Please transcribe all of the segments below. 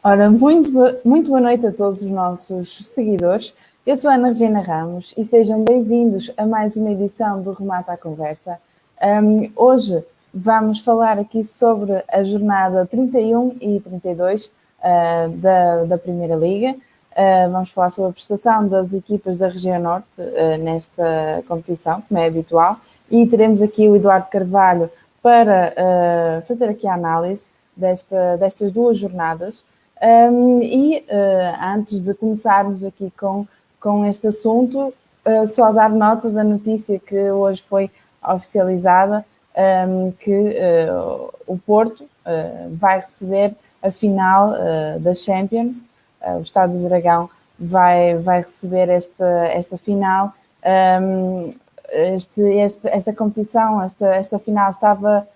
Ora, muito boa noite a todos os nossos seguidores. Eu sou a Ana Regina Ramos e sejam bem-vindos a mais uma edição do Remata à Conversa. Hoje vamos falar aqui sobre a jornada 31 e 32 da Primeira Liga. Vamos falar sobre a prestação das equipas da região norte nesta competição, como é habitual, e teremos aqui o Eduardo Carvalho para fazer aqui a análise destas duas jornadas. Antes de começarmos aqui com este assunto, só dar nota da notícia que hoje foi oficializada, que o Porto vai receber a final da Champions. O Estádio do Dragão vai receber esta final. Esta competição, esta final estava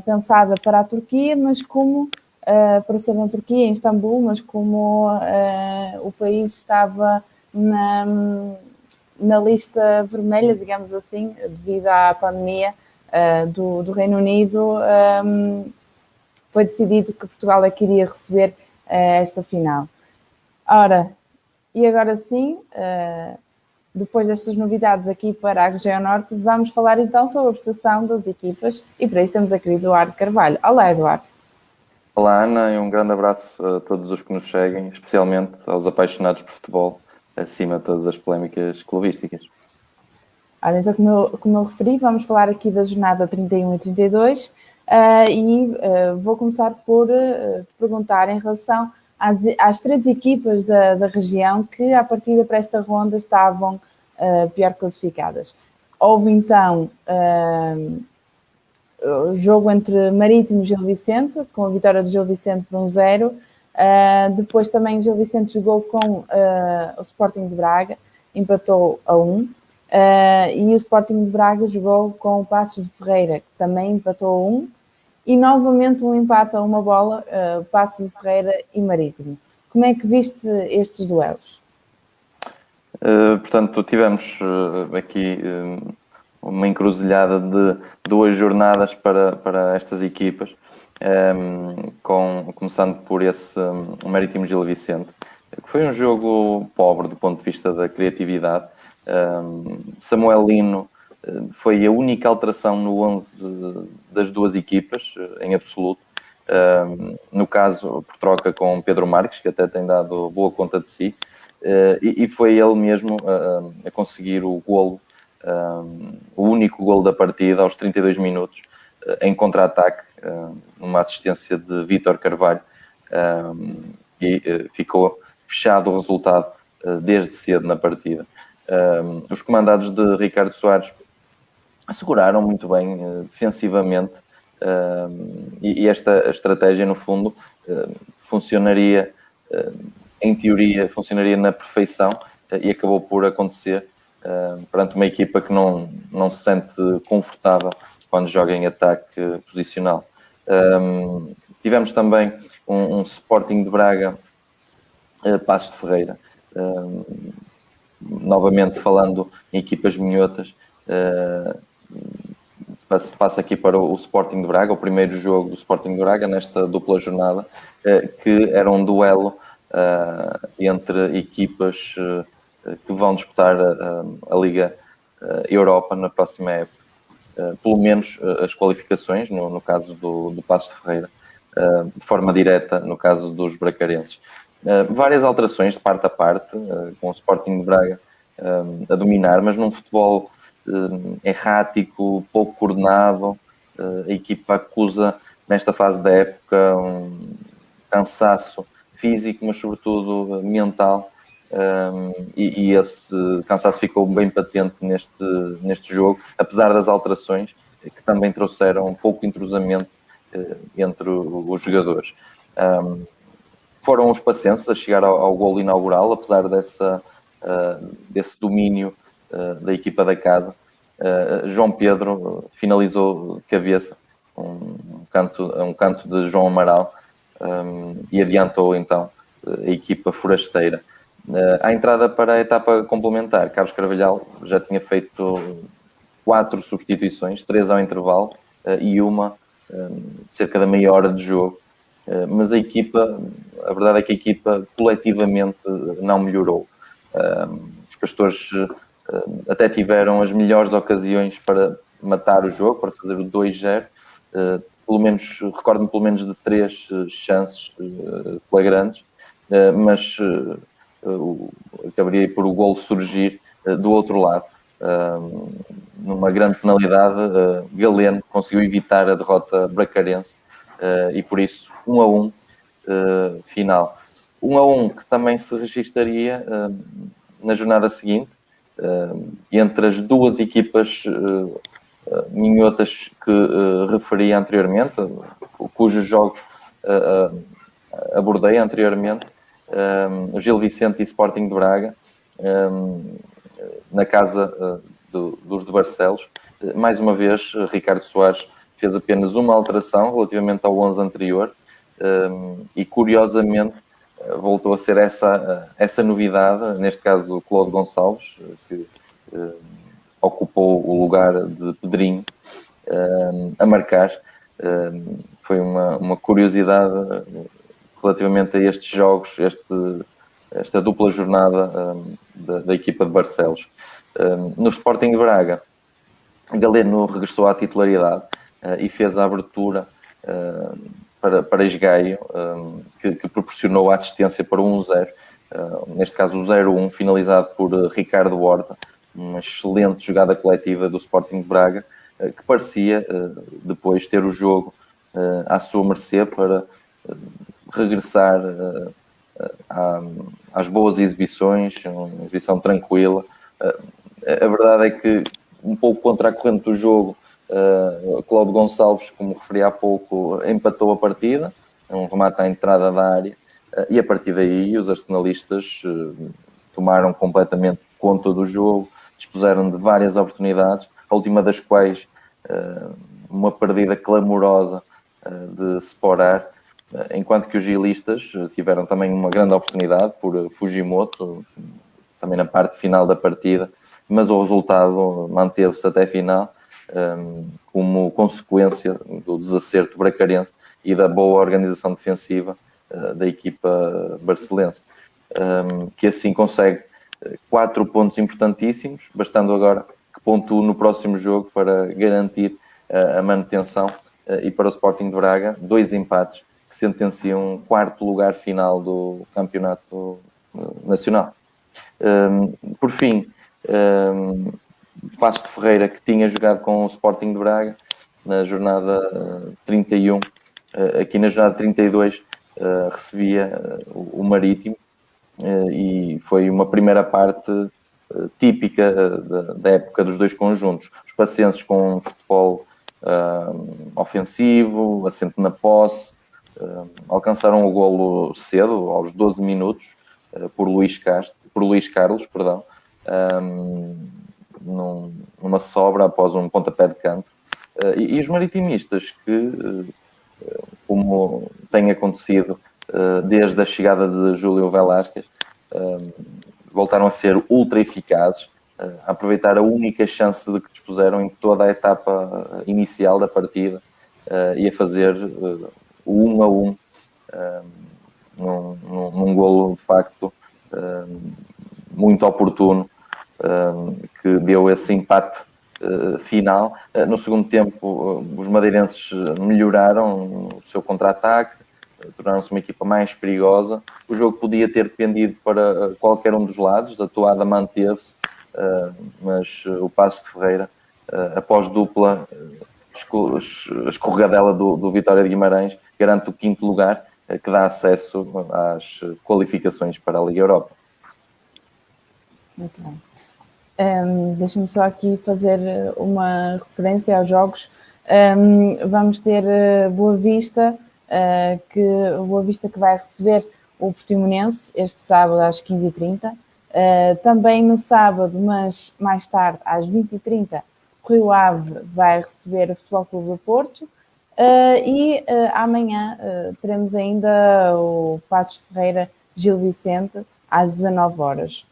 pensada para a Turquia, mas como para ser na Turquia, em Istambul, mas como o país estava na lista vermelha, digamos assim, devido à pandemia do Reino Unido, foi decidido que Portugal é que iria receber esta final. Ora, e agora sim, depois destas novidades aqui para a região norte, vamos falar então sobre a prestação das equipas e para isso temos a querida Eduardo Carvalho. Olá, Eduardo. Olá, Ana, e um grande abraço a todos os que nos seguem, especialmente aos apaixonados por futebol, acima de todas as polémicas clubísticas. Olha, então, como eu referi, vamos falar aqui da jornada 31 e 32 vou começar por te perguntar em relação às três equipas da região que, à partida para esta ronda, estavam pior classificadas. Houve, então, o jogo entre Marítimo e Gil Vicente, com a vitória do Gil Vicente por 1-0. Depois também o Gil Vicente jogou com o Sporting de Braga, empatou a 1. E o Sporting de Braga jogou com o Paços de Ferreira, que também empatou a 1. E novamente um empate a uma bola, Paços de Ferreira e Marítimo. Como é que viste estes duelos? Portanto, tivemos aqui uma encruzilhada de duas jornadas para estas equipas, começando por esse Marítimo Gil Vicente, que foi um jogo pobre do ponto de vista da criatividade. Samuel Lino foi a única alteração no 11 das duas equipas, em absoluto. No caso, por troca com Pedro Marques, que até tem dado boa conta de si, e foi ele mesmo a conseguir o golo, o único golo da partida, aos 32 minutos, em contra-ataque, numa assistência de Vítor Carvalho, e ficou fechado o resultado desde cedo na partida. Os comandados de Ricardo Soares asseguraram muito bem defensivamente, e esta estratégia, no fundo, funcionaria, em teoria, funcionaria na perfeição, e acabou por acontecer perante uma equipa que não se sente confortável quando joga em ataque posicional. Tivemos também um Sporting de Braga, Paços de Ferreira. Novamente falando em equipas minhotas, passa aqui para o Sporting de Braga, o primeiro jogo do Sporting de Braga nesta dupla jornada, que era um duelo entre equipas que vão disputar a Liga Europa na próxima época. Pelo menos as qualificações, no caso do Paços de Ferreira, de forma direta no caso dos bracarenses. Várias alterações de parte a parte, com o Sporting de Braga a dominar, mas num futebol errático, pouco coordenado. A equipa acusa, nesta fase da época, um cansaço físico, mas sobretudo mental, e esse cansaço ficou bem patente neste jogo, apesar das alterações que também trouxeram pouco entrosamento entre os jogadores. Foram os pacientes a chegar ao golo inaugural, apesar desse domínio da equipa da casa. João Pedro finalizou de cabeça um canto de João Amaral, e adiantou então a equipa forasteira. À entrada para a etapa complementar, Carlos Carvalhal já tinha feito 4 substituições, 3 ao intervalo e uma cerca da meia hora de jogo, mas a verdade é que a equipa coletivamente não melhorou. Os Castores até tiveram as melhores ocasiões para matar o jogo, para fazer o 2-0. Recordo-me pelo menos de 3 chances flagrantes, mas acabaria por o golo surgir do outro lado. Numa grande penalidade, Galeno conseguiu evitar a derrota bracarense e por isso 1-1 final. 1-1 que também se registaria na jornada seguinte entre as duas equipas minhotas que referi anteriormente, cujos jogos abordei anteriormente, o Gil Vicente e Sporting de Braga, na casa dos de Barcelos. Mais uma vez, Ricardo Soares fez apenas uma alteração relativamente ao 11 anterior e, curiosamente, voltou a ser essa novidade, neste caso o Claude Gonçalves, que ocupou o lugar de Pedrinho a marcar. Foi uma curiosidade relativamente a estes jogos, esta dupla jornada da equipa de Barcelos. No Sporting de Braga, Galeno regressou à titularidade e fez a abertura para Esgaio, que proporcionou a assistência para o 1-0. Neste caso o 0-1, finalizado por Ricardo Horta, uma excelente jogada coletiva do Sporting de Braga, que parecia depois ter o jogo à sua mercê para regressar às boas exibições, uma exibição tranquila. A verdade é que, um pouco contra a corrente do jogo, Cláudio Gonçalves, como referi há pouco, empatou a partida, um remate à entrada da área, e a partir daí os arsenalistas tomaram completamente conta do jogo, dispuseram de várias oportunidades, a última das quais uma perdida clamorosa de Sporar, enquanto que os gilistas tiveram também uma grande oportunidade por Fujimoto, também na parte final da partida, mas o resultado manteve-se até a final, como consequência do desacerto bracarense e da boa organização defensiva da equipa barcelense, que assim consegue 4 pontos importantíssimos, bastando agora que pontue no próximo jogo para garantir a manutenção, e para o Sporting de Braga, 2 empates que sentenciam um 4º lugar final do campeonato nacional. Por fim, Passos de Ferreira, que tinha jogado com o Sporting de Braga na jornada 31, aqui na jornada 32 recebia o Marítimo, e foi uma primeira parte típica da época dos dois conjuntos. Os pacientes com um futebol ofensivo, assente na posse, alcançaram o golo cedo, aos 12 minutos, por Luís Carlos, numa sobra após um pontapé de canto. E os maritimistas, que, como tem acontecido desde a chegada de Júlio Velásquez, voltaram a ser ultra eficazes, a aproveitar a única chance de que dispuseram em toda a etapa inicial da partida, e a fazer o 1-1 num golo de facto muito oportuno, que deu esse empate final. No segundo tempo, os madeirenses melhoraram o seu contra-ataque, tornaram-se uma equipa mais perigosa. O jogo podia ter dependido para qualquer um dos lados, a toada manteve-se, mas o Passos de Ferreira, após dupla escorregadela do Vitória de Guimarães, garante o 5º lugar, que dá acesso às qualificações para a Liga Europa. Muito bem. Deixa-me só aqui fazer uma referência aos jogos. Vamos ter Boa Vista, que vai receber o Portimonense este sábado às 15h30. Também no sábado, mas mais tarde, às 20h30, o Rio Ave vai receber o Futebol Clube do Porto. E amanhã teremos ainda o Passos de Ferreira Gil Vicente às 19h.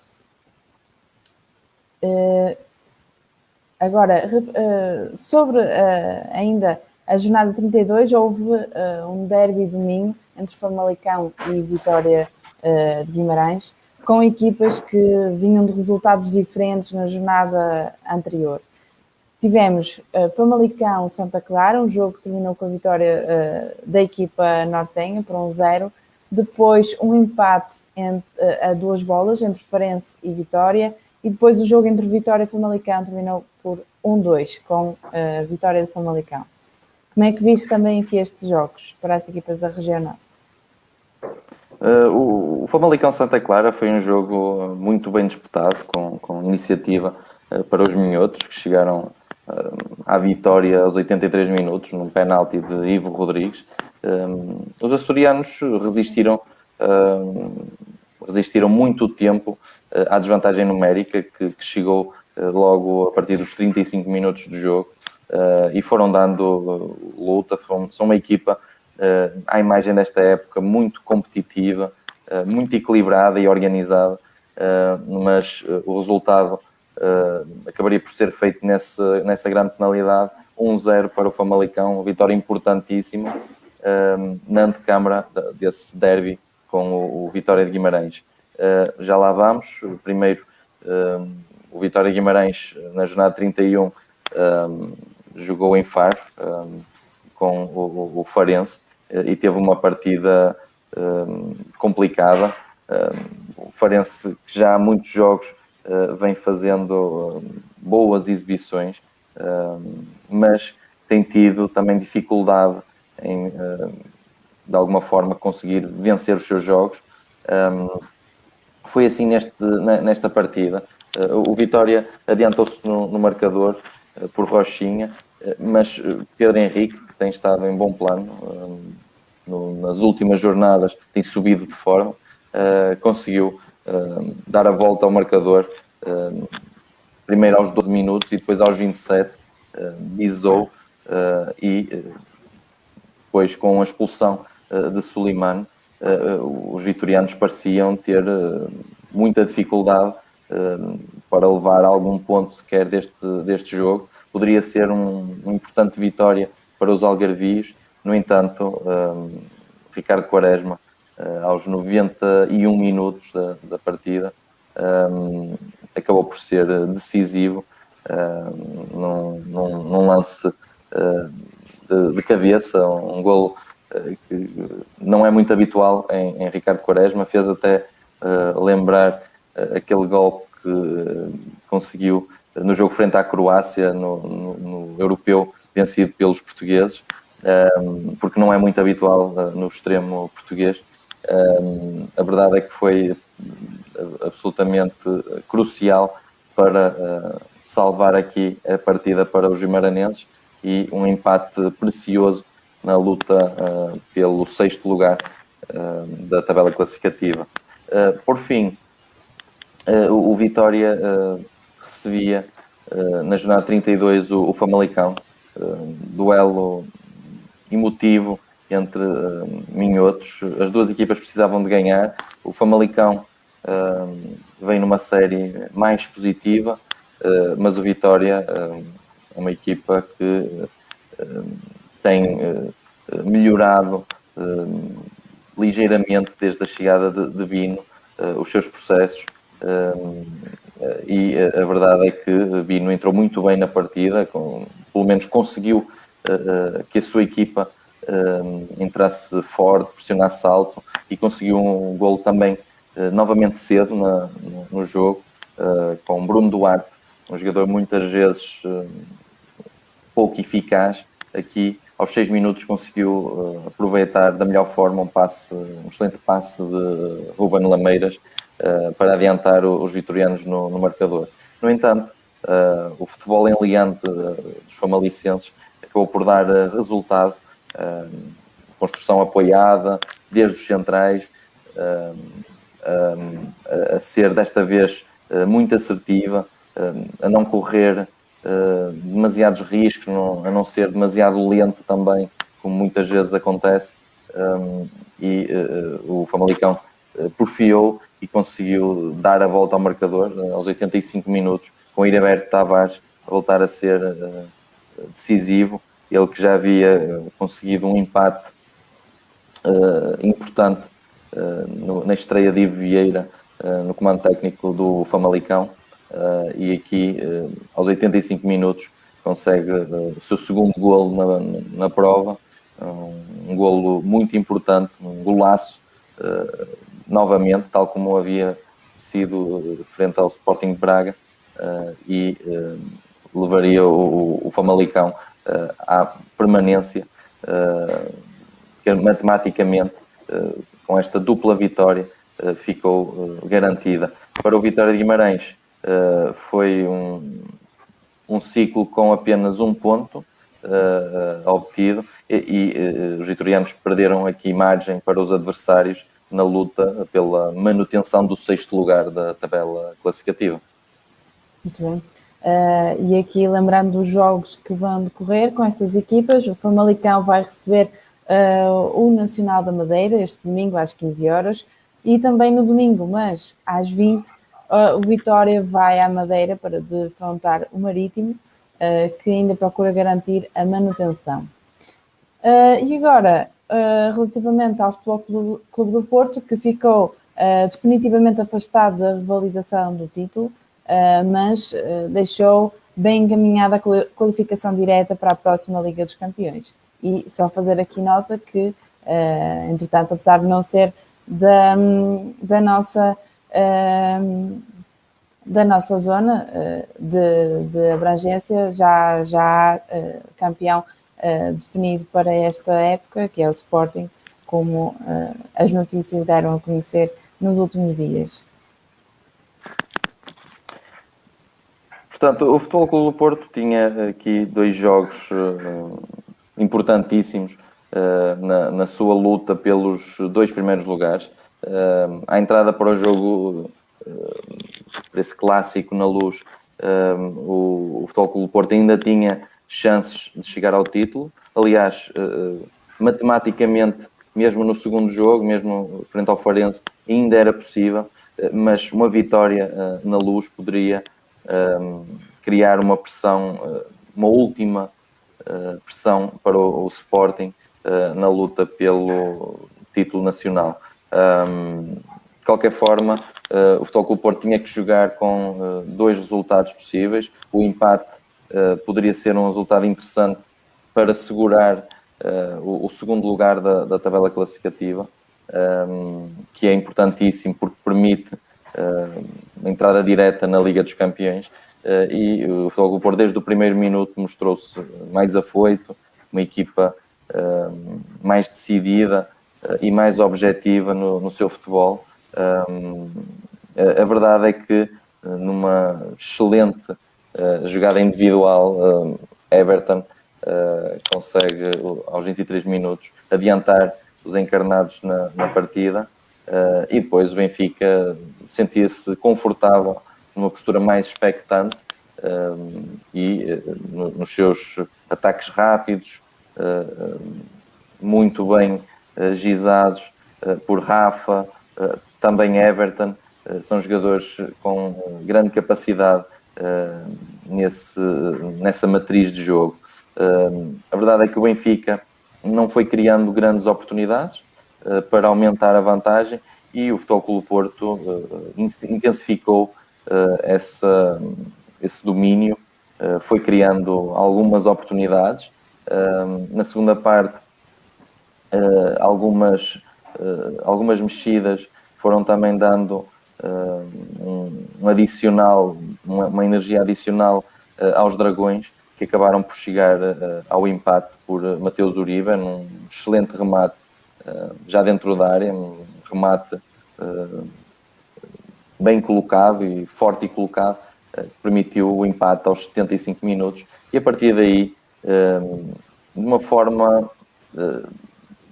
Agora, sobre ainda A jornada 32 houve um derby do Minho entre Famalicão e Vitória de Guimarães, com equipas que vinham de resultados diferentes na jornada anterior. Tivemos Famalicão Santa Clara, um jogo que terminou com a vitória da equipa nortenha por 1-0. Depois um empate a 2 bolas entre Farense e Vitória. E depois o jogo entre Vitória e Famalicão terminou por 1-2, com a vitória de Famalicão. Como é que viste também aqui estes jogos para as equipas da região norte? O Famalicão Santa Clara foi um jogo muito bem disputado, com iniciativa para os minhotos, que chegaram à vitória aos 83 minutos, num penalti de Ivo Rodrigues. Os açorianos resistiram muito tempo à desvantagem numérica que chegou logo a partir dos 35 minutos do jogo, e foram dando luta. São uma equipa, à imagem desta época, muito competitiva, muito equilibrada e organizada, mas o resultado acabaria por ser feito nessa grande penalidade. 1-0 para o Famalicão, vitória importantíssima na antecâmara desse derby com o Vitória de Guimarães. Já lá vamos. Primeiro, o Vitória de Guimarães, na jornada 31, jogou em Faro com o Farense e teve uma partida complicada. O Farense, que já há muitos jogos vem fazendo boas exibições, mas tem tido também dificuldade em, de alguma forma, conseguir vencer os seus jogos. Foi assim nesta partida. O Vitória adiantou-se no marcador por Rochinha, mas Pedro Henrique, que tem estado em bom plano nas últimas jornadas, tem subido de forma, conseguiu dar a volta ao marcador, primeiro aos 12 minutos e depois aos 27, bisou, e depois, com a expulsão de Suleiman, os vitorianos pareciam ter muita dificuldade para levar algum ponto sequer deste jogo. Poderia ser uma importante vitória para os algarvios. No entanto, Ricardo Quaresma, aos 91 minutos da partida, acabou por ser decisivo num lance de cabeça, um golo que não é muito habitual em Ricardo Quaresma. Fez até lembrar aquele gol que conseguiu no jogo frente à Croácia, no europeu, vencido pelos portugueses, porque não é muito habitual no extremo português. A verdade é que foi absolutamente crucial para salvar aqui a partida para os guimaranenses, e um empate precioso na luta pelo 6º lugar da tabela classificativa. Por fim, o Vitória recebia na jornada 32 o Famalicão, duelo emotivo entre minhotos. As duas equipas precisavam de ganhar. O Famalicão vem numa série mais positiva, mas o Vitória é uma equipa que tem melhorado ligeiramente desde a chegada de Bino os seus processos, e a verdade é que Bino entrou muito bem na partida, pelo menos conseguiu que a sua equipa entrasse forte, pressionasse alto, e conseguiu um golo também novamente cedo no jogo, com Bruno Duarte, um jogador muitas vezes pouco eficaz. Aqui, aos 6 minutos, conseguiu aproveitar da melhor forma um excelente passe de Ruben Lameiras para adiantar os vitorianos no marcador. No entanto, o futebol enleante dos famalicenses acabou por dar resultado. Construção apoiada desde os centrais, a ser desta vez muito assertiva, a não correr demasiados riscos, a não ser demasiado lento também, como muitas vezes acontece, e o Famalicão porfiou e conseguiu dar a volta ao marcador aos 85 minutos, com Iraberto Tavares a voltar a ser decisivo, ele que já havia conseguido um empate importante na estreia de Ivo Vieira no comando técnico do Famalicão, e aqui aos 85 minutos consegue o seu segundo golo na prova, um golo muito importante, um golaço, novamente, tal como havia sido frente ao Sporting de Braga, e levaria o Famalicão à permanência, que matematicamente, com esta dupla vitória, ficou garantida. Para o Vitória de Guimarães, foi um ciclo com apenas um ponto obtido, e os vitorianos perderam aqui margem para os adversários na luta pela manutenção do 6º lugar da tabela classificativa. Muito bem. E aqui, lembrando dos jogos que vão decorrer com estas equipas, o Famalicão vai receber o Nacional da Madeira este domingo às 15 horas, e também no domingo, mas às 20, o Vitória vai à Madeira para defrontar o Marítimo, que ainda procura garantir a manutenção. E agora, relativamente ao Futebol Clube do Porto, que ficou definitivamente afastado da revalidação do título, mas deixou bem encaminhada a qualificação direta para a próxima Liga dos Campeões. E só fazer aqui nota que, entretanto, apesar de não ser da nossa zona de abrangência, já há campeão definido para esta época, que é o Sporting, como as notícias deram a conhecer nos últimos dias. Portanto, o Futebol Clube do Porto tinha aqui 2 jogos importantíssimos na sua luta pelos 2 primeiros lugares. A entrada para o jogo, esse clássico na Luz, o Futebol Clube do Porto ainda tinha chances de chegar ao título. Aliás, matematicamente, mesmo no segundo jogo, mesmo frente ao Farense, ainda era possível, mas uma vitória na Luz poderia criar uma pressão, uma última pressão para o Sporting na luta pelo título nacional. De qualquer forma, o Futebol Clube do Porto tinha que jogar com 2 resultados possíveis. O empate poderia ser um resultado interessante para segurar o segundo lugar da tabela classificativa, que é importantíssimo porque permite a entrada direta na Liga dos Campeões, e o Futebol Clube do Porto desde o primeiro minuto mostrou-se mais afoito, uma equipa mais decidida e mais objetiva no seu futebol. A verdade é que numa excelente jogada individual, Everton consegue aos 23 minutos adiantar os encarnados na partida, e depois o Benfica sentia-se confortável numa postura mais expectante, e nos seus ataques rápidos, muito bem gizados por Rafa, também Everton, são jogadores com grande capacidade nessa matriz de jogo. A verdade é que o Benfica não foi criando grandes oportunidades para aumentar a vantagem, e o Futebol Clube do Porto intensificou esse domínio, foi criando algumas oportunidades. Na segunda parte, algumas mexidas foram também dando uma energia adicional aos Dragões, que acabaram por chegar ao empate por Mateus Uribe, num excelente remate já dentro da área, um remate bem colocado e forte e colocado, que permitiu o empate aos 75 minutos, e a partir daí, de uma forma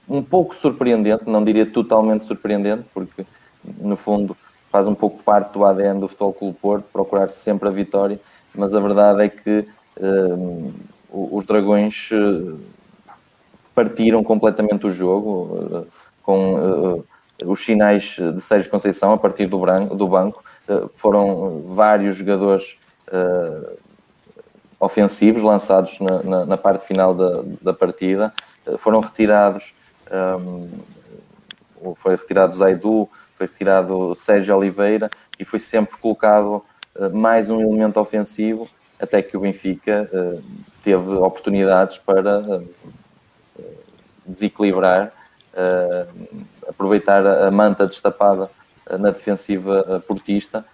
um pouco surpreendente, não diria totalmente surpreendente, porque no fundo faz um pouco parte do ADN do Futebol Clube do Porto, procurar sempre a vitória, mas a verdade é que os Dragões partiram completamente o jogo, com os sinais de Sérgio Conceição a partir do banco. Foram vários jogadores ofensivos lançados na parte final da partida. Foram retirados, foi retirado Zaidu, foi retirado Sérgio Oliveira e foi sempre colocado mais um elemento ofensivo, até que o Benfica teve oportunidades para desequilibrar, aproveitar a manta destapada na defensiva portista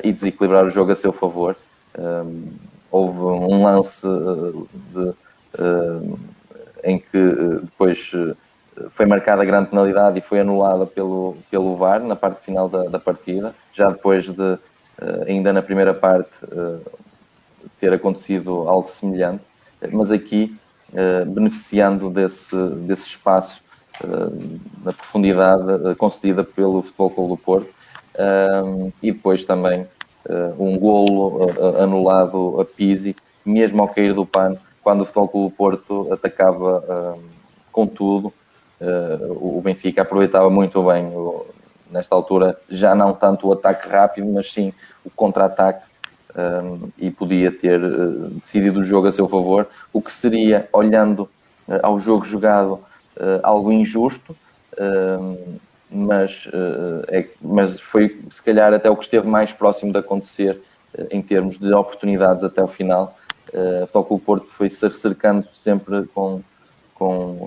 e desequilibrar o jogo a seu favor. Houve um lance em que depois foi marcada a grande penalidade e foi anulada pelo VAR na parte final da partida, já depois de, ainda na primeira parte, ter acontecido algo semelhante, mas aqui, beneficiando desse espaço na profundidade concedida pelo Futebol Clube do Porto, e depois também um golo anulado a Pizzi, mesmo ao cair do pano, quando o Futebol Clube do Porto atacava com tudo. O Benfica aproveitava muito bem, nesta altura, já não tanto o ataque rápido, mas sim o contra-ataque, e podia ter decidido o jogo a seu favor, o que seria, olhando ao jogo jogado, algo injusto, mas foi se calhar até o que esteve mais próximo de acontecer em termos de oportunidades até o final. O Futebol Clube do Porto foi se cercando sempre com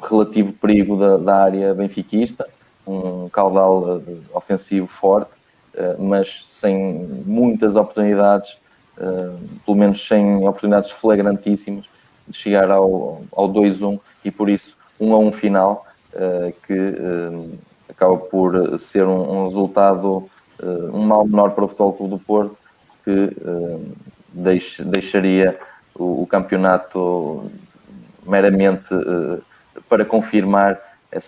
relativo perigo da área benfiquista, um caudal ofensivo forte, mas sem muitas oportunidades, pelo menos sem oportunidades flagrantíssimas de chegar ao 2-1, e por isso 1-1 final, que acaba por ser um resultado, um mal menor para o Futebol Clube do Porto, que deixaria o campeonato meramente para confirmar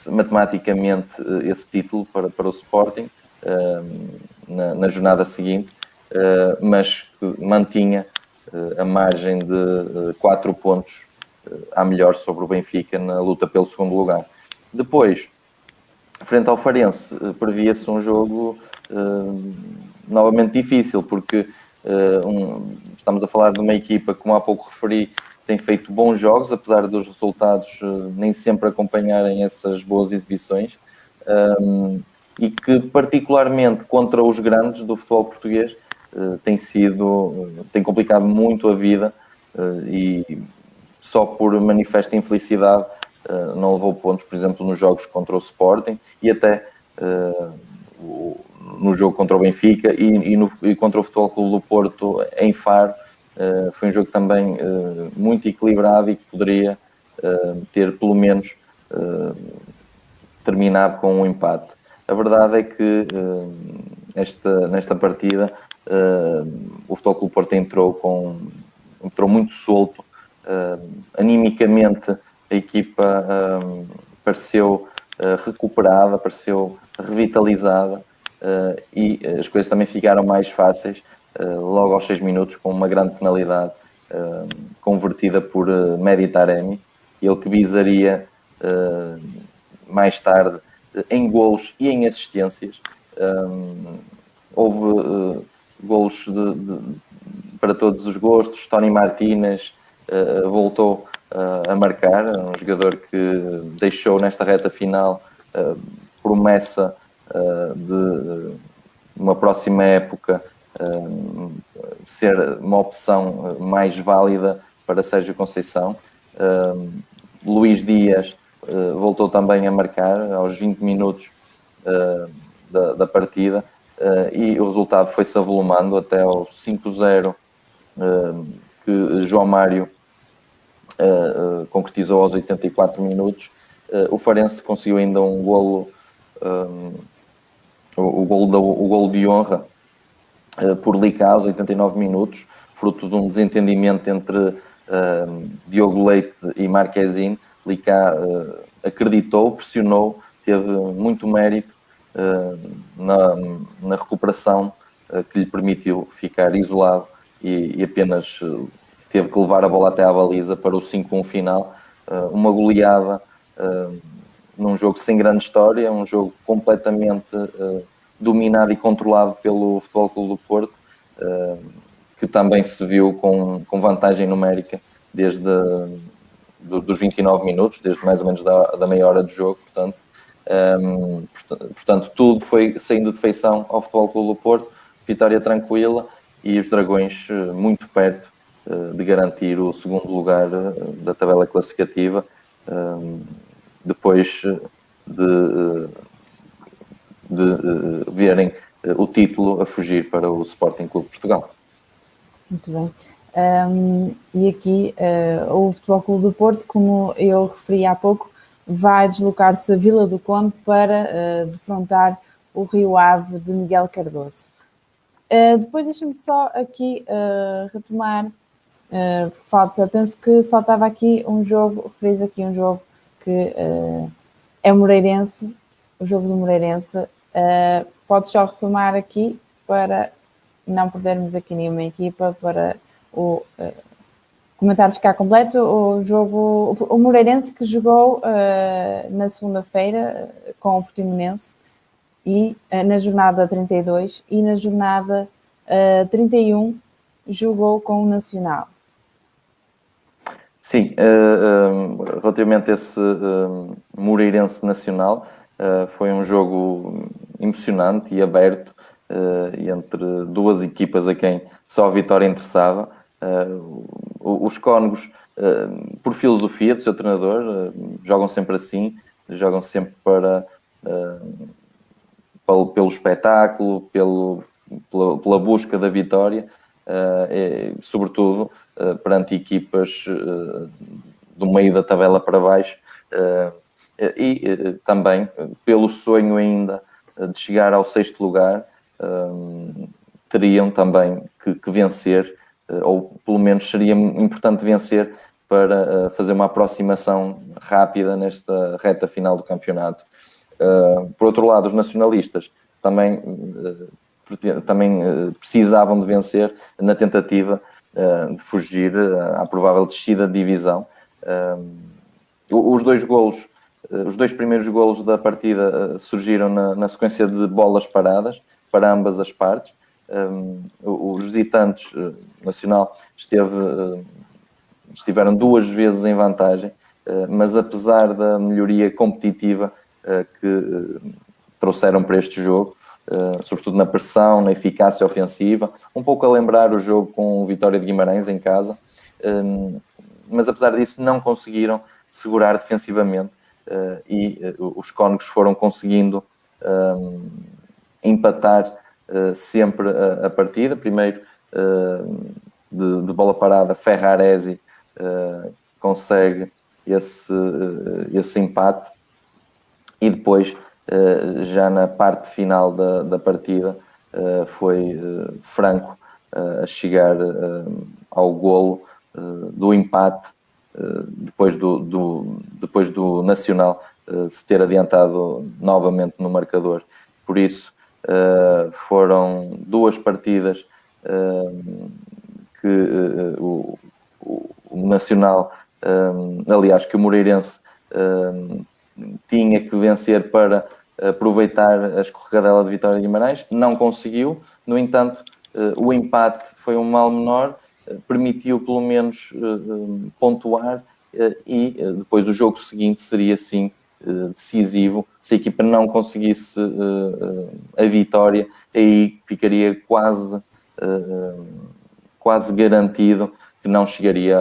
matematicamente esse título para o Sporting na jornada seguinte, mas que mantinha a margem de 4 pontos à melhor sobre o Benfica na luta pelo segundo lugar. Depois, frente ao Farense, previa-se um jogo novamente difícil, porque estamos a falar de uma equipa, como há pouco referi, tem feito bons jogos, apesar dos resultados nem sempre acompanharem essas boas exibições, e que particularmente contra os grandes do futebol português tem complicado muito a vida, e só por manifesta infelicidade não levou pontos, por exemplo, nos jogos contra o Sporting e até no jogo contra o Benfica e contra o Futebol Clube do Porto em Faro. Foi um jogo também muito equilibrado e que poderia ter pelo menos terminado com um empate. A verdade é que nesta partida o Futebol Clube do Porto entrou muito solto. Animicamente a equipa pareceu recuperada, pareceu revitalizada, e as coisas também ficaram mais fáceis logo aos 6 minutos, com uma grande penalidade convertida por Mehdi Taremi, ele que visaria mais tarde em golos e em assistências. Houve golos para todos os gostos. Tony Martínez voltou a marcar, um jogador que deixou nesta reta final promessa de uma próxima época ser uma opção mais válida para Sérgio Conceição. Luís Dias voltou também a marcar aos 20 minutos da partida, e o resultado foi-se avolumando até ao 5-0, que João Mário concretizou aos 84 minutos. O Farense conseguiu ainda um golo, o golo de honra por Licá aos 89 minutos, fruto de um desentendimento entre Diogo Leite e Marquezine. Licá acreditou, pressionou, teve muito mérito na recuperação, que lhe permitiu ficar isolado e apenas teve que levar a bola até à baliza para o 5-1 final. Uma goleada num jogo sem grande história, um jogo completamente dominado e controlado pelo Futebol Clube do Porto, que também se viu com vantagem numérica desde dos 29 minutos, desde mais ou menos da meia hora de jogo, portanto tudo foi saindo de feição ao Futebol Clube do Porto, vitória tranquila e os Dragões muito perto de garantir o segundo lugar da tabela classificativa, depois de verem o título a fugir para o Sporting Clube de Portugal. Muito bem. E aqui o Futebol Clube do Porto, como eu referi há pouco, vai deslocar-se a Vila do Conde para defrontar o Rio Ave de Miguel Cardoso. Depois deixa-me só aqui retomar, penso que faltava aqui um jogo, referiz aqui um jogo que é o Moreirense, o jogo do Moreirense. Podes só retomar aqui para não perdermos aqui nenhuma equipa, para o comentário ficar completo. O jogo, o Moreirense que jogou na segunda-feira com o Portimonense e na jornada 32 e na jornada 31 jogou com o Nacional. Sim, relativamente a esse Moreirense Nacional, foi um jogo emocionante e aberto entre duas equipas a quem só a vitória interessava. Os cónegos, por filosofia do seu treinador, jogam sempre assim, jogam sempre pelo espetáculo, pela busca da vitória, sobretudo perante equipas do meio da tabela para baixo, e também pelo sonho ainda de chegar ao 6º lugar, teriam também que vencer, ou pelo menos seria importante vencer para fazer uma aproximação rápida nesta reta final do campeonato. Por outro lado, os nacionalistas também precisavam de vencer na tentativa de fugir à provável descida de divisão. Os dois primeiros golos da partida surgiram na sequência de bolas paradas para ambas as partes. Os visitantes, Nacional, estiveram 2 vezes em vantagem, mas apesar da melhoria competitiva que trouxeram para este jogo, sobretudo na pressão, na eficácia ofensiva, um pouco a lembrar o jogo com o Vitória de Guimarães em casa, mas apesar disso não conseguiram segurar defensivamente, e os cónegos foram conseguindo empatar sempre a partida. Primeiro, de bola parada, Ferraresi consegue esse empate, e depois, já na parte final da partida, foi Franco a chegar ao golo do empate, depois do Nacional se ter adiantado novamente no marcador. Por isso, foram 2 partidas que o Nacional, aliás, que o Moreirense tinha que vencer para aproveitar a escorregadela de Vitória de Guimarães, não conseguiu. No entanto, o empate foi um mal menor, permitiu pelo menos pontuar, e depois o jogo seguinte seria sim decisivo. Se a equipa não conseguisse a vitória, aí ficaria quase garantido que não chegaria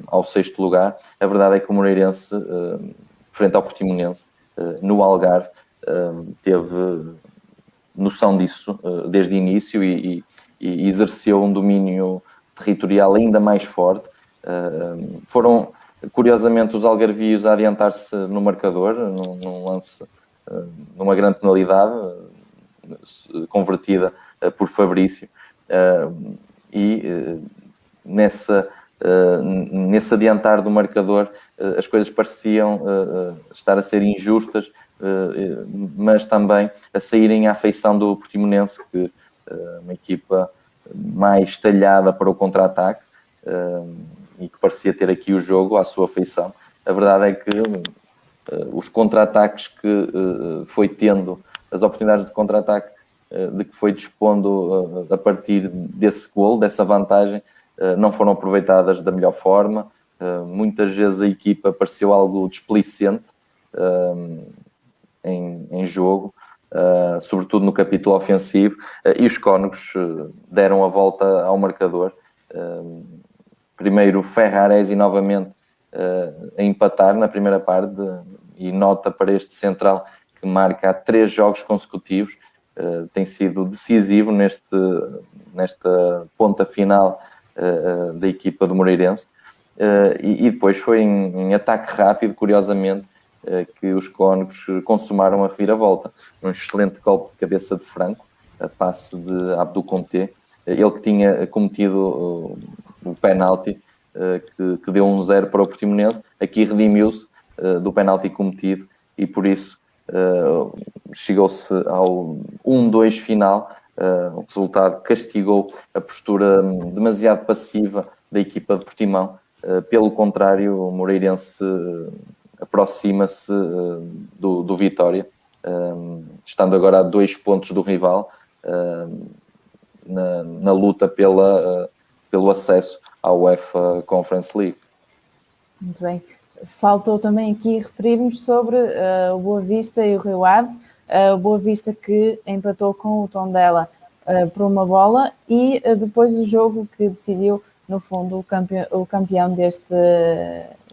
ao 6º lugar. A verdade é que o Moreirense, frente ao Portimonense, no Algarve, teve noção disso desde o início e exerceu um domínio territorial ainda mais forte. Foram, curiosamente, os algarvios a adiantar-se no marcador, num lance, numa grande penalidade convertida por Fabrício, e nesse adiantar do marcador, as coisas pareciam estar a ser injustas, mas também a saírem à feição do Portimonense, que uma equipa mais talhada para o contra-ataque, e que parecia ter aqui o jogo à sua feição. A verdade é que os contra-ataques que foi tendo, as oportunidades de contra-ataque de que foi dispondo a partir desse gol, dessa vantagem, não foram aproveitadas da melhor forma. Muitas vezes a equipa pareceu algo displicente em jogo, sobretudo no capítulo ofensivo, e os cónegos deram a volta ao marcador. Primeiro Ferraresi novamente a empatar na primeira parte, e nota para este central que marca há 3 jogos consecutivos, tem sido decisivo nesta ponta final da equipa do Moreirense. E depois foi em ataque rápido, curiosamente, que os cónegos consumaram a reviravolta. Um excelente golpe de cabeça de Franco, a passe de Abdul Conté, ele que tinha cometido o penalti que deu 1-0 para o Portimonense, aqui redimiu-se do penalti cometido, e por isso chegou-se ao 1-2 final. O resultado castigou a postura demasiado passiva da equipa de Portimão. Pelo contrário, o Moreirense aproxima-se do Vitória, estando agora a 2 pontos do rival, na luta pelo acesso à UEFA Conference League. Muito bem. Faltou também aqui referirmos sobre o Boa Vista e o Rio Ave. O Boa Vista que empatou com o Tondela por uma bola, e depois o jogo que decidiu, no fundo, o campeão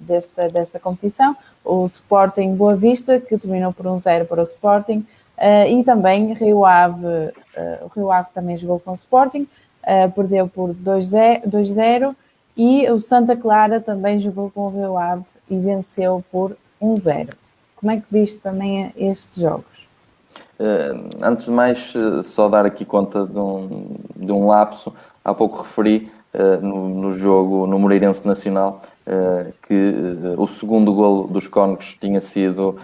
desta competição, o Sporting Boa Vista, que terminou por 1-0 para o Sporting, e também Rio Ave. O Rio Ave também jogou com o Sporting, perdeu por 2-0, e o Santa Clara também jogou com o Rio Ave e venceu por 1-0. Como é que viste também estes jogos? Antes de mais, só dar aqui conta de um lapso. Há pouco referi no jogo no Moreirense Nacional que o segundo golo dos cónegos tinha sido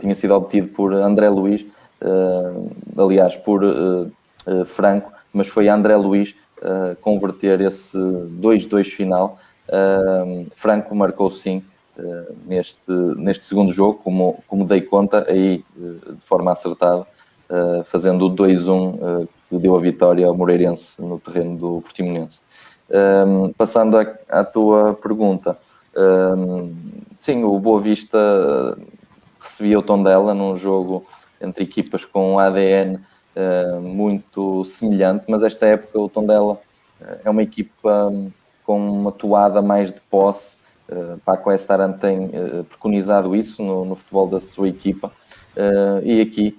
tinha sido obtido por André Luiz, aliás, por Franco, mas foi André Luiz converter esse 2-2 final. Franco marcou sim neste segundo jogo, como dei conta, aí de forma acertada, fazendo o 2-1 que deu a vitória ao Moreirense no terreno do Portimonense. Passando à tua pergunta, sim, o Boa Vista recebia o Tondela num jogo entre equipas com um ADN muito semelhante, mas esta época o Tondela é uma equipa com uma toada mais de posse. Paco Estaran tem preconizado isso no futebol da sua equipa, e aqui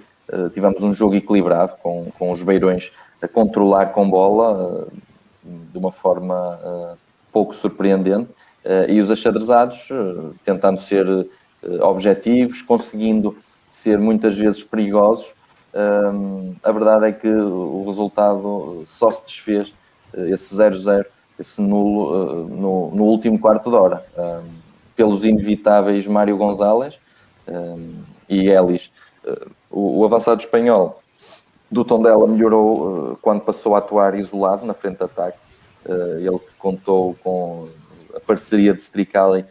tivemos um jogo equilibrado, com os beirões a controlar com bola de uma forma pouco surpreendente, e os achadrezados tentando ser objetivos, conseguindo ser muitas vezes perigosos. A verdade é que o resultado só se desfez, esse 0-0, esse nulo, no último quarto de hora, pelos inevitáveis Mário Gonzalez e Elis. O avançado espanhol do Tondela melhorou quando passou a atuar isolado na frente de ataque. Ele contou com a parceria de Stricali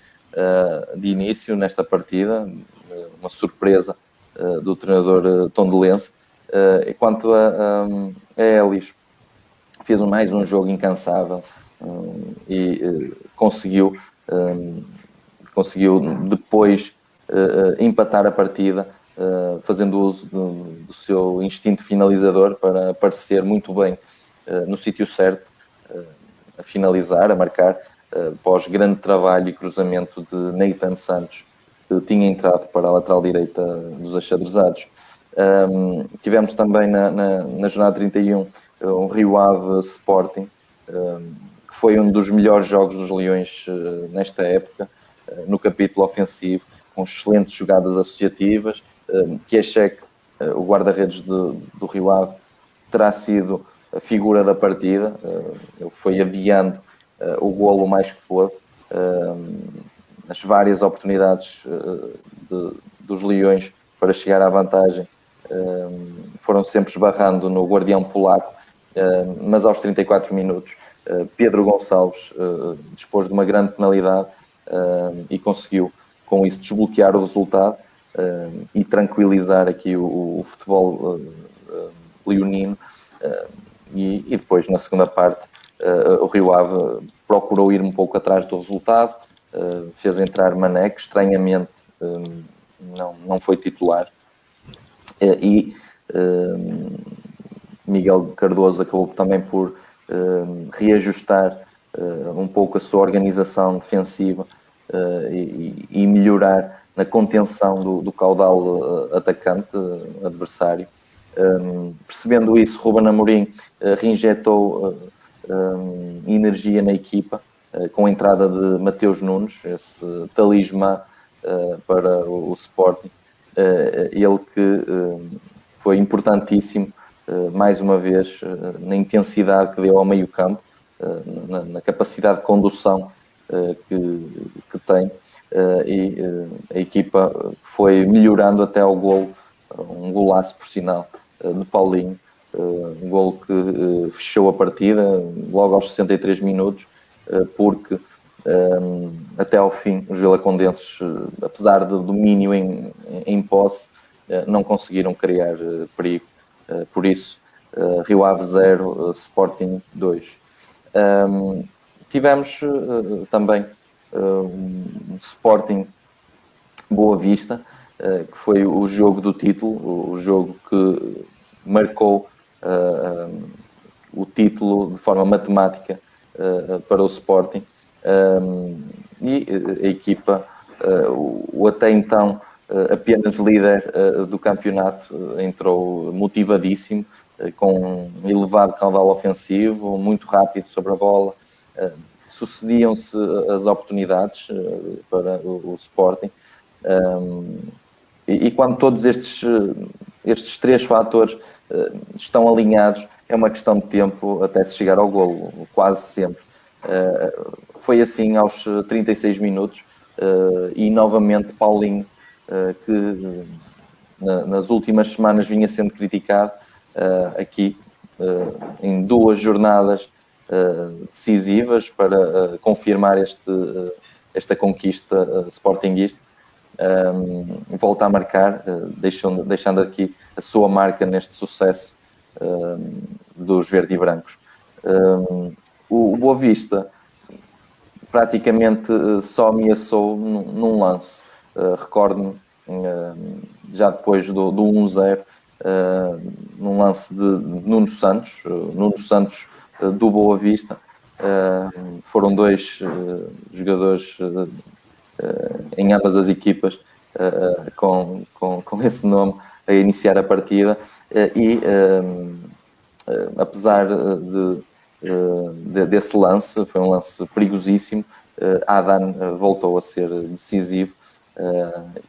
de início nesta partida, uma surpresa do treinador tondelense. Quanto a Elis, fez mais um jogo incansável e conseguiu depois empatar a partida, fazendo uso do seu instinto finalizador para aparecer muito bem no sítio certo, a finalizar, a marcar, após grande trabalho e cruzamento de Nathan Santos, que tinha entrado para a lateral direita dos achadrezados. Tivemos também na jornada 31 um Rio Ave Sporting, que foi um dos melhores jogos dos Leões nesta época, no capítulo ofensivo, com excelentes jogadas associativas. Kieszek, o guarda-redes do Rio Ave, terá sido a figura da partida. Ele foi adiando o golo mais que pôde. As várias oportunidades dos Leões para chegar à vantagem foram sempre esbarrando no guardião polaco, mas aos 34 minutos Pedro Gonçalves dispôs de uma grande penalidade e conseguiu com isso desbloquear o resultado. e tranquilizar aqui o futebol leonino. E depois, na segunda parte, o Rio Ave procurou ir um pouco atrás do resultado, fez entrar Mané, que estranhamente não foi titular, e Miguel Cardoso acabou também por reajustar um pouco a sua organização defensiva e melhorar na contenção do caudal atacante adversário. Percebendo isso, Ruben Amorim reinjetou energia na equipa, com a entrada de Mateus Nunes, esse talismã para o Sporting, ele que foi importantíssimo, mais uma vez, na intensidade que deu ao meio campo, na capacidade de condução que tem, e a equipa foi melhorando até ao golo, um golaço por sinal, de Paulinho, um golo que fechou a partida logo aos 63 minutos, porque até ao fim os vilacondenses, apesar do domínio em posse, não conseguiram criar perigo. Por isso, Rio Ave 0, Sporting 2. Tivemos também um Sporting Boa Vista, que foi o jogo do título, o jogo que marcou o título de forma matemática para o Sporting, e a equipa, o até então apenas líder do campeonato, entrou motivadíssimo, com um elevado caudal ofensivo, muito rápido sobre a bola. Sucediam-se as oportunidades para o Sporting, e quando todos estes três fatores estão alinhados, é uma questão de tempo até se chegar ao golo, quase sempre. Foi assim aos 36 minutos, e novamente Paulinho, que nas últimas semanas vinha sendo criticado, aqui em 2 jornadas decisivas para confirmar esta conquista sportinguista, volta a marcar, deixando aqui a sua marca neste sucesso dos verde e brancos. O Boa Vista praticamente só ameaçou num lance. Recordo-me, já depois do 1-0, num lance de Nuno Santos do Boa Vista. Foram 2 jogadores em ambas as equipas com esse nome a iniciar a partida, e apesar desse lance, foi um lance perigosíssimo, Adan voltou a ser decisivo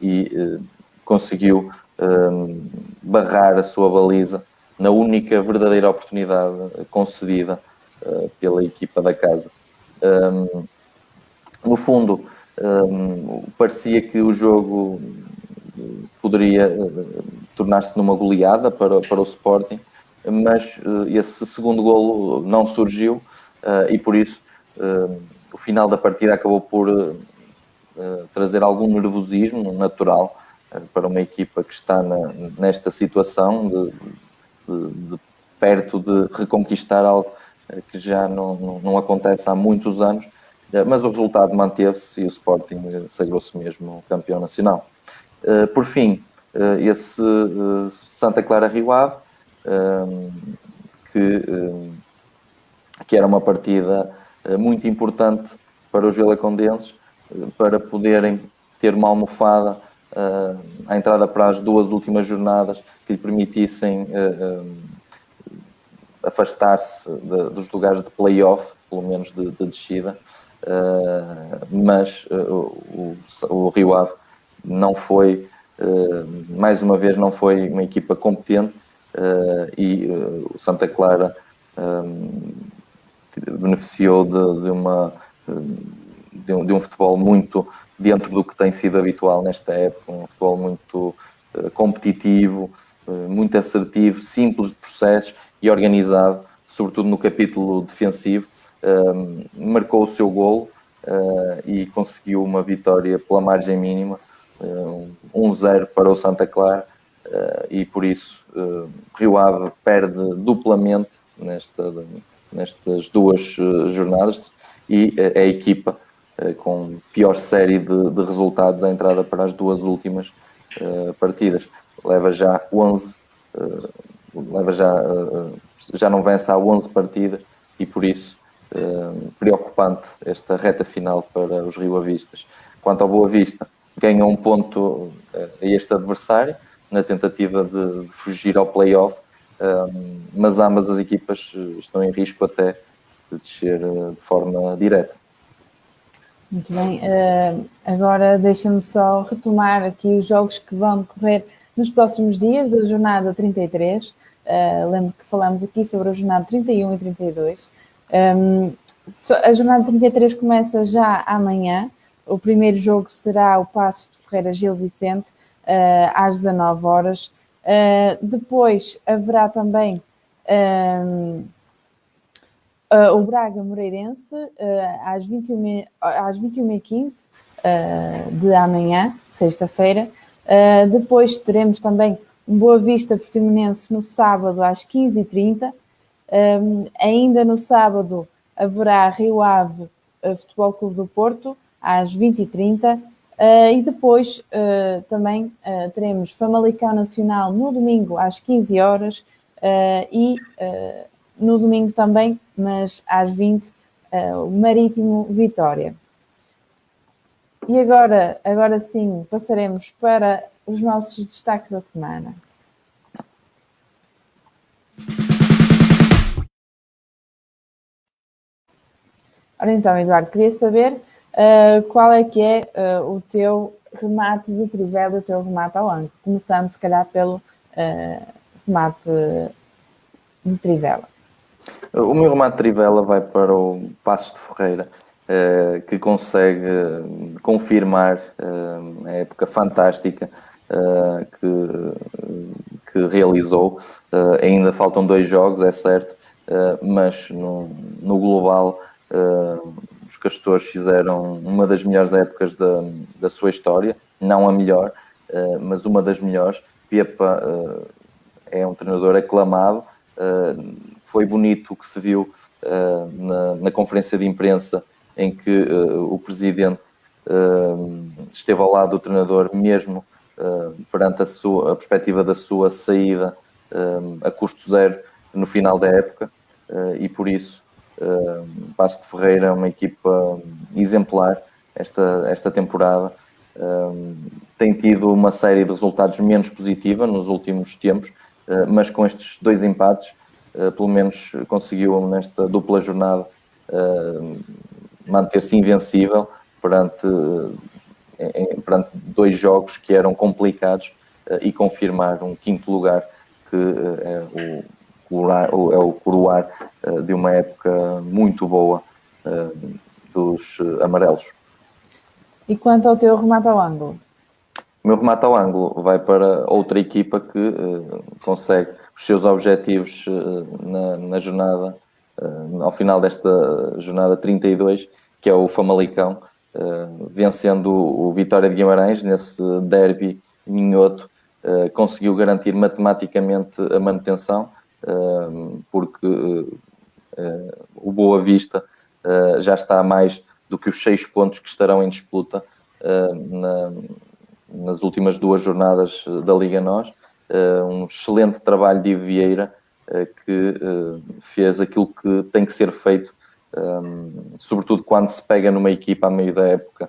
e conseguiu barrar a sua baliza na única verdadeira oportunidade concedida pela equipa da casa. No fundo, parecia que o jogo poderia tornar-se numa goleada para o Sporting, mas esse segundo golo não surgiu, e por isso o final da partida acabou por trazer algum nervosismo natural para uma equipa que está nesta situação de perto de reconquistar algo que já não acontece há muitos anos, mas o resultado manteve-se e o Sporting sagrou-se mesmo campeão nacional. Por fim, esse Santa Clara Rio Ave, que era uma partida muito importante para os vilacondenses, para poderem ter uma almofada à entrada para as 2 últimas jornadas que lhe permitissem afastar-se dos lugares de play-off, pelo menos de descida, mas o Rio Ave não foi, mais uma vez, não foi uma equipa competente, e o Santa Clara beneficiou de um futebol muito dentro do que tem sido habitual nesta época, um futebol muito competitivo, muito assertivo, simples de processos e organizado, sobretudo no capítulo defensivo. Marcou o seu golo e conseguiu uma vitória pela margem mínima, 1-0 para o Santa Clara, e por isso Rio Ave perde duplamente nestas duas jornadas, e é a equipa com pior série de resultados à entrada para as duas últimas partidas. Leva já 11, já não vence há 11 partidas, e por isso preocupante esta reta final para os rioavistas. Quanto ao Boa Vista, ganha um ponto a este adversário na tentativa de fugir ao play-off, mas ambas as equipas estão em risco até de descer de forma direta. Muito bem, agora deixa-me só retomar aqui os jogos que vão decorrer nos próximos dias da jornada 33. Lembro que falamos aqui sobre a jornada 31 e 32. A jornada 33 começa já amanhã. O primeiro jogo será o Paços de Ferreira Gil Vicente, às 19 horas. Depois haverá também o Braga Moreirense, às 21h15 de amanhã, sexta-feira. Depois teremos também um Boa Vista Portimonense no sábado às 15h30. Ainda no sábado haverá Rio Ave Futebol Clube do Porto às 20h30. E depois também teremos Famalicão Nacional no domingo às 15 horas e no domingo também, mas às 20, o Marítimo Vitória. E agora sim, passaremos para os nossos destaques da semana. Ora então, Eduardo, queria saber qual é que é o teu remate de trivela, o teu remate ao ângulo, começando se calhar pelo remate de trivela. O meu remate de trivela vai para o Paços de Ferreira, que consegue confirmar a época fantástica que realizou. Ainda faltam 2 jogos, é certo, mas no global os Castores fizeram uma das melhores épocas da sua história, não a melhor, mas uma das melhores. Pepa é um treinador aclamado. Foi bonito o que se viu na conferência de imprensa, em que o presidente esteve ao lado do treinador, mesmo perante a perspectiva da sua saída a custo zero no final da época, e por isso Paços de Ferreira é uma equipa exemplar esta temporada. Tem tido uma série de resultados menos positiva nos últimos tempos, mas com estes 2 empates, pelo menos conseguiu nesta dupla jornada manter-se invencível perante 2 jogos que eram complicados, e confirmar um 5º lugar, que é o coroar de uma época muito boa dos amarelos. E quanto ao teu remate ao ângulo? O meu remate ao ângulo vai para outra equipa que consegue os seus objetivos na jornada, ao final desta jornada 32, que é o Famalicão, vencendo o Vitória de Guimarães nesse derby minhoto. Conseguiu garantir matematicamente a manutenção, porque o Boa Vista já está a mais do que os 6 pontos que estarão em disputa nas últimas 2 jornadas da Liga NOS. Um excelente trabalho de Ivo Vieira, que fez aquilo que tem que ser feito, sobretudo quando se pega numa equipa a meio da época: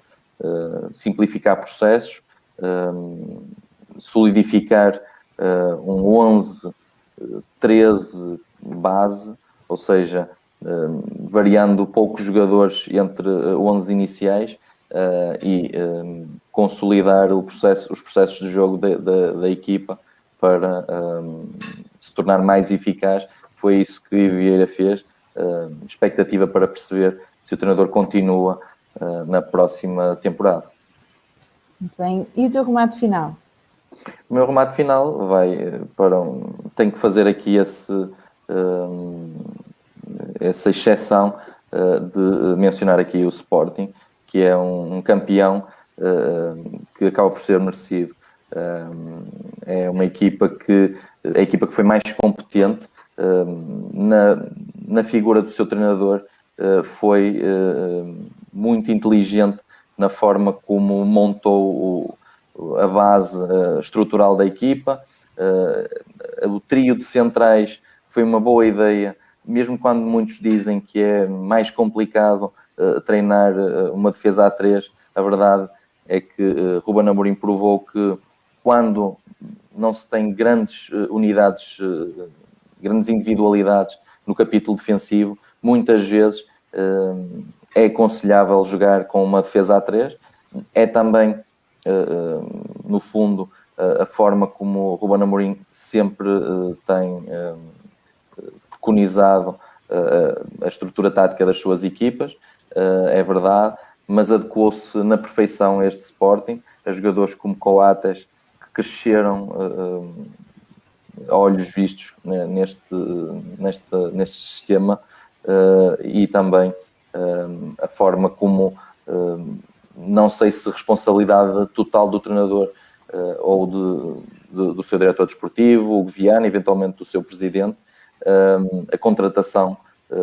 simplificar processos, solidificar um 11-13 base, ou seja, variando poucos jogadores entre 11 iniciais, e consolidar os processos de jogo da equipa para se tornar mais eficaz. Foi isso que o Vieira fez. Expectativa para perceber se o treinador continua na próxima temporada. Muito bem. E o teu remate final? O meu remate final vai para tenho que fazer aqui essa exceção de mencionar aqui o Sporting, que é um campeão que acaba por ser merecido. É uma equipa a equipa que foi mais competente na figura do seu treinador, foi muito inteligente na forma como montou a base estrutural da equipa. O trio de centrais foi uma boa ideia, mesmo quando muitos dizem que é mais complicado treinar uma defesa a 3, a verdade é que Ruben Amorim provou que quando não se tem grandes unidades, grandes individualidades no capítulo defensivo, muitas vezes é aconselhável jogar com uma defesa a 3. É também, no fundo, a forma como o Ruben Amorim sempre tem preconizado a estrutura tática das suas equipas, é verdade, mas adequou-se na perfeição a este Sporting, a jogadores como Coates, que cresceram a olhos vistos, né, neste sistema, e também a forma como, não sei se responsabilidade total do treinador ou do seu diretor desportivo, o Viana, eventualmente do seu presidente, a contratação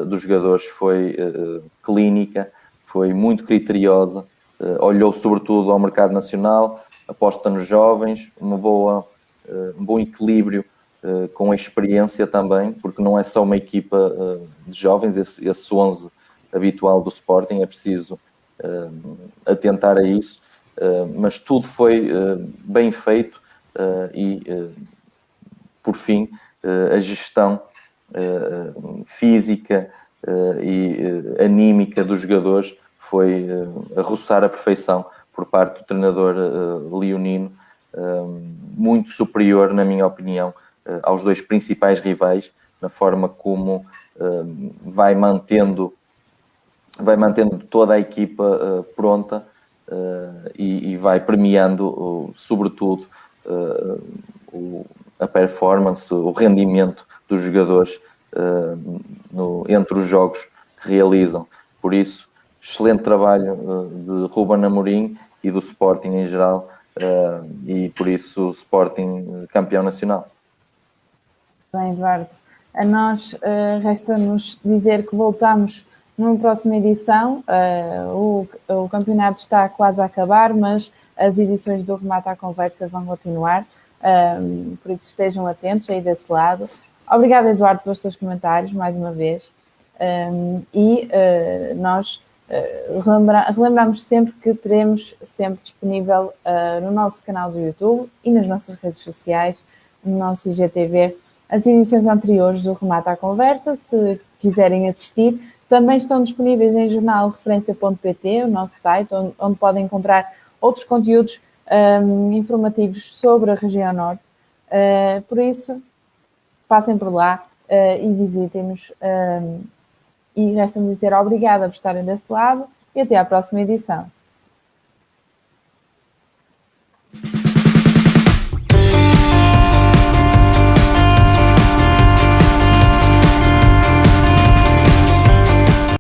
dos jogadores foi clínica, foi muito criteriosa, olhou sobretudo ao mercado nacional, aposta nos jovens, um bom equilíbrio com a experiência também, porque não é só uma equipa de jovens, esse 11 habitual do Sporting, é preciso atentar a isso, mas tudo foi bem feito e, por fim, a gestão física e anímica dos jogadores foi a roçar a perfeição por parte do treinador leonino, muito superior, na minha opinião, aos dois principais rivais, na forma como vai mantendo toda a equipa pronta e vai premiando, sobretudo, a performance, o rendimento dos jogadores entre os jogos que realizam. Por isso, excelente trabalho de Ruben Amorim e do Sporting em geral, e por isso Sporting campeão nacional. Bem, Eduardo, a nós resta-nos dizer que voltamos numa próxima edição. O campeonato está quase a acabar, mas as edições do Remata à Conversa vão continuar, por isso estejam atentos aí desse lado. Obrigada, Eduardo, pelos teus comentários, mais uma vez, e nós relembramos sempre que teremos sempre disponível no nosso canal do YouTube e nas nossas redes sociais, no nosso IGTV, as edições anteriores do Remata à Conversa. Se quiserem assistir, também estão disponíveis em jornalreferência.pt, o nosso site, onde podem encontrar outros conteúdos informativos sobre a região norte. Por isso, passem por lá e visitem-nos. E resta-me dizer obrigada por estarem desse lado e até à próxima edição.